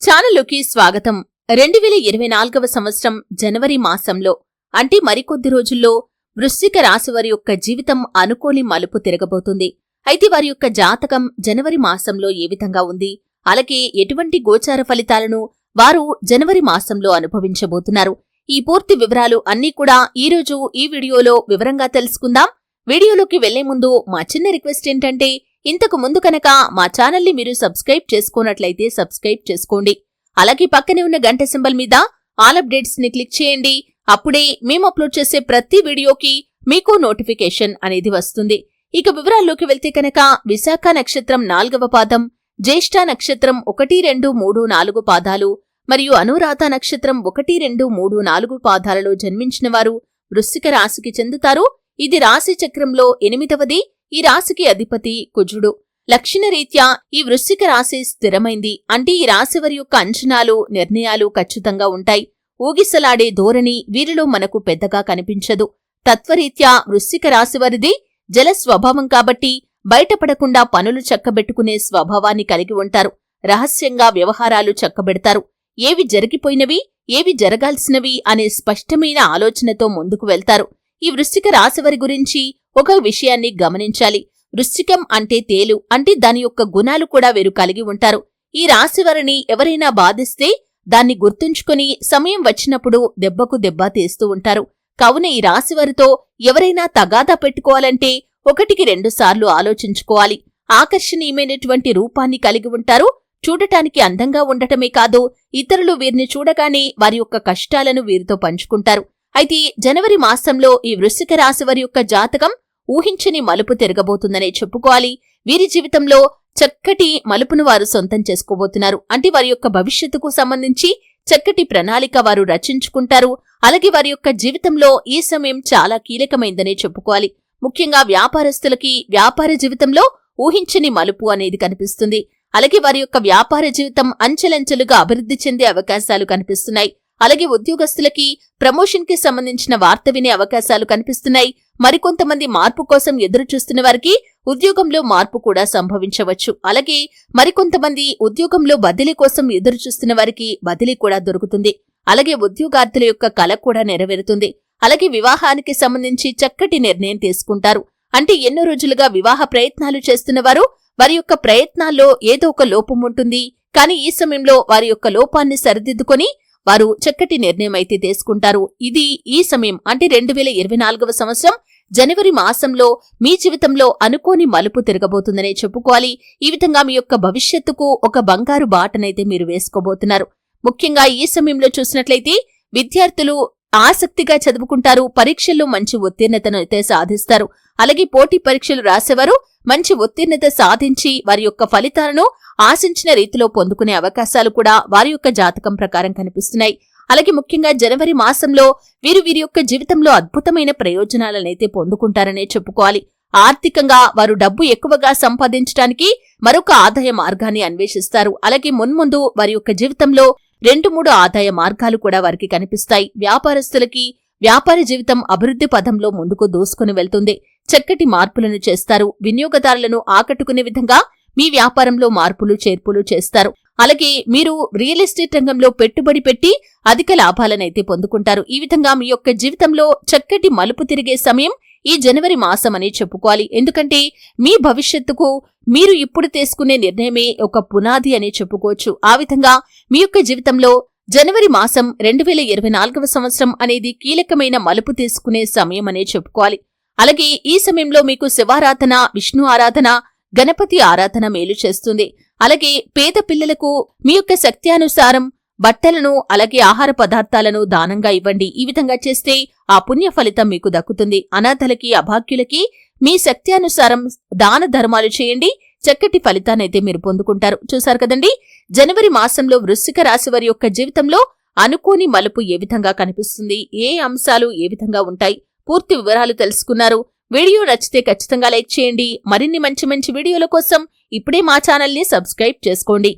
ఛానలుకి స్వాగతం. 2024వ సంవత్సరం జనవరి మాసంలో అంటే మరికొద్ది రోజుల్లో వృశ్చిక రాశి వారి యొక్క జీవితం అనుకోని మలుపు తిరగబోతుంది. అయితే వారి యొక్క జాతకం జనవరి మాసంలో ఏ విధంగా ఉంది, అలాగే ఎటువంటి గోచార ఫలితాలను వారు జనవరి మాసంలో అనుభవించబోతున్నారు, ఈ పూర్తి వివరాలు అన్నీ కూడా ఈరోజు ఈ వీడియోలో వివరంగా తెలుసుకుందాం. వీడియోలోకి వెళ్లే ముందు మా చిన్న రిక్వెస్ట్ ఏంటంటే, ఇంతకు ముందు కనుక మా ఛానల్ని మీరు సబ్స్క్రైబ్ చేసుకున్నట్లయితే సబ్స్క్రైబ్ చేసుకోండి. అలాగే పక్కనే ఉన్న గంట సింబల్ మీద ఆల్ అప్డేట్స్ ని క్లిక్ చేయండి. అప్పుడే మేము అప్లోడ్ చేసే ప్రతి వీడియోకి మీకు నోటిఫికేషన్ అనేది వస్తుంది. ఇక వివరాల్లోకి వెళ్తే కనుక విశాఖ నక్షత్రం 4వ పాదం, జ్యేష్ఠ నక్షత్రం 1, 2, 3, 4 పాదాలు మరియు అనురాధ నక్షత్రం 1, 2, 3, 4 పాదాలలో జన్మించిన వారు వృశ్చిక రాశికి చెందుతారు. ఇది రాశి చక్రంలో 8వది. ఈ రాశికి అధిపతి కుజుడు. లక్షణరీత్యా ఈ వృశ్చిక రాశి స్థిరమైంది. అంటే ఈ రాశి వారి యొక్క అంచనాలు, నిర్ణయాలు ఖచ్చితంగా ఉంటాయి. ఊగిసలాడే ధోరణి వీరిలో మనకు పెద్దగా కనిపించదు. తత్వరీత్యా వృశ్చిక రాశి వారిది జల స్వభావం కాబట్టి బయటపడకుండా పనులు చక్కబెట్టుకునే స్వభావాన్ని కలిగి ఉంటారు. రహస్యంగా వ్యవహారాలు చక్కబెడతారు. ఏవి జరిగిపోయినవి, ఏవి జరగాల్సినవి అనే స్పష్టమైన ఆలోచనతో ముందుకు వెళ్తారు. ఈ వృశ్చిక రాశివారి గురించి ఒక విషయాన్ని గమనించాలి. వృశ్చికం అంటే తేలు, అంటే దాని యొక్క గుణాలు కూడా వీరు కలిగి ఉంటారు. ఈ రాశివారిని ఎవరైనా బాధిస్తే దాన్ని గుర్తుంచుకుని సమయం వచ్చినప్పుడు దెబ్బకు దెబ్బ తీస్తూ ఉంటారు. కావున ఈ రాశివారితో ఎవరైనా తగాదా పెట్టుకోవాలంటే 1-2 సార్లు ఆలోచించుకోవాలి. ఆకర్షణీయమైనటువంటి రూపాన్ని కలిగి ఉంటారు. చూడటానికి అందంగా ఉండటమే కాదు, ఇతరులు వీరిని చూడగానే వారి యొక్క కష్టాలను వీరితో పంచుకుంటారు. అయితే జనవరి మాసంలో ఈ వృశ్చిక రాశి వారి యొక్క జాతకం ఊహించని మలుపు తిరగబోతుందనే చెప్పుకోవాలి. వీరి జీవితంలో చక్కటి మలుపును వారు సొంతం చేసుకోబోతున్నారు. అంటే వారి యొక్క భవిష్యత్తుకు సంబంధించి చక్కటి ప్రణాళిక వారు రచించుకుంటారు. అలాగే వారి యొక్క జీవితంలో ఈ సమయం చాలా కీలకమైందనే చెప్పుకోవాలి. ముఖ్యంగా వ్యాపారస్తులకి వ్యాపార జీవితంలో ఊహించని మలుపు అనేది కనిపిస్తుంది. అలాగే వారి యొక్క వ్యాపార జీవితం అంచెలంచెలుగా అభివృద్ధి చెందే అవకాశాలు కనిపిస్తున్నాయి. అలాగే ఉద్యోగస్తులకి ప్రమోషన్ కి సంబంధించిన వార్త వినే అవకాశాలు కనిపిస్తున్నాయి. మరికొంతమంది మార్పు కోసం ఎదురు చూస్తున్న వారికి ఉద్యోగంలో మార్పు కూడా సంభవించవచ్చు. అలాగే మరికొంతమంది ఉద్యోగంలో బదిలీ కోసం ఎదురు చూస్తున్న వారికి బదిలీ కూడా దొరుకుతుంది. అలాగే ఉద్యోగార్థుల యొక్క కల కూడా నెరవేరుతుంది. అలాగే వివాహానికి సంబంధించి చక్కటి నిర్ణయం తీసుకుంటారు. అంటే ఎన్నో రోజులుగా వివాహ ప్రయత్నాలు చేస్తున్న వారు వారి యొక్క ప్రయత్నాల్లో ఏదో ఒక లోపం ఉంటుంది. కానీ ఈ సమయంలో వారి యొక్క లోపాన్ని సరిదిద్దుకొని వారు చక్కటి నిర్ణయం అయితే తీసుకుంటారు. ఇది ఈ సమయం అంటే 2024వ సంవత్సరం జనవరి మాసంలో మీ జీవితంలో అనుకోని మలుపు తిరగబోతుందనే చెప్పుకోవాలి. ఈ విధంగా మీ యొక్క భవిష్యత్తుకు ఒక బంగారు బాటనైతే మీరు వేసుకోబోతున్నారు. ముఖ్యంగా ఈ సమయంలో చూసినట్లయితే విద్యార్థులు ఆసక్తిగా చదువుకుంటారు. పరీక్షల్లో మంచి ఉత్తీర్ణతను అయితే సాధిస్తారు. అలాగే పోటీ పరీక్షలు రాసేవారు మంచి ఉత్తీర్ణత సాధించి వారి యొక్క ఫలితాలను ఆశించిన రీతిలో పొందుకునే అవకాశాలు కూడా వారి యొక్క జాతకం ప్రకారం కనిపిస్తున్నాయి. అలాగే ముఖ్యంగా జనవరి మాసంలో వీరి యొక్క జీవితంలో అద్భుతమైన ప్రయోజనాలనైతే పొందుకుంటారనే చెప్పుకోవాలి. ఆర్థికంగా వారు డబ్బు ఎక్కువగా సంపాదించడానికి మరొక ఆదాయ మార్గాన్ని అన్వేషిస్తారు. అలాగే మున్ముందు వారి యొక్క జీవితంలో 2-3 ఆదాయ మార్గాలు కూడా వారికి కనిపిస్తాయి. వ్యాపారస్తులకి వ్యాపార జీవితం అభివృద్ధి పథంలో ముందుకు దూసుకుని వెళ్తుంది. చక్కటి మార్పులను చేస్తారు. వినియోగదారులను ఆకట్టుకునే విధంగా మీ వ్యాపారంలో మార్పులు చేర్పులు చేస్తారు. అలాగే మీరు రియల్ ఎస్టేట్ రంగంలో పెట్టుబడి పెట్టి అధిక లాభాలనైతే పొందుకుంటారు. ఈ విధంగా మీ యొక్క జీవితంలో చక్కటి మలుపు తిరిగే సమయం ఈ జనవరి మాసం అని చెప్పుకోవాలి. ఎందుకంటే మీ భవిష్యత్తుకు మీరు ఇప్పుడు తీసుకునే నిర్ణయమే ఒక పునాది అని చెప్పుకోవచ్చు. ఆ విధంగా మీ యొక్క జీవితంలో జనవరి మాసం 2024వ సంవత్సరం అనేది కీలకమైన మలుపు తీసుకునే సమయం అనే చెప్పుకోవాలి. అలాగే ఈ సమయంలో మీకు శివారాధన, విష్ణు ఆరాధన, గణపతి ఆరాధన మేలు చేస్తుంది. అలాగే పేద పిల్లలకు మీ యొక్క శక్త్యానుసారం బట్టలను అలాగే ఆహార పదార్థాలను దానంగా ఇవ్వండి. ఈ విధంగా చేస్తే ఆ పుణ్య ఫలితం మీకు దక్కుతుంది. అనాథలకి, అభాగ్యులకి మీ శక్త్యానుసారం దాన ధర్మాలు చేయండి. చక్కటి ఫలితాన్నైతే మీరు పొందుకుంటారు. చూశారు కదండి, జనవరి మాసంలో వృశ్చిక రాశి వారి యొక్క జీవితంలో అనుకోని మలుపు ఏ విధంగా కనిపిస్తుంది, ఏ అంశాలు ఏ విధంగా ఉంటాయి, పూర్తి వివరాలు తెలుసుకున్నారు. వీడియో నచ్చితే ఖచ్చితంగా లైక్ చేయండి. మరిన్ని మంచి వీడియోల కోసం ఇప్పుడే మా ఛానల్ని సబ్స్క్రైబ్ చేసుకోండి.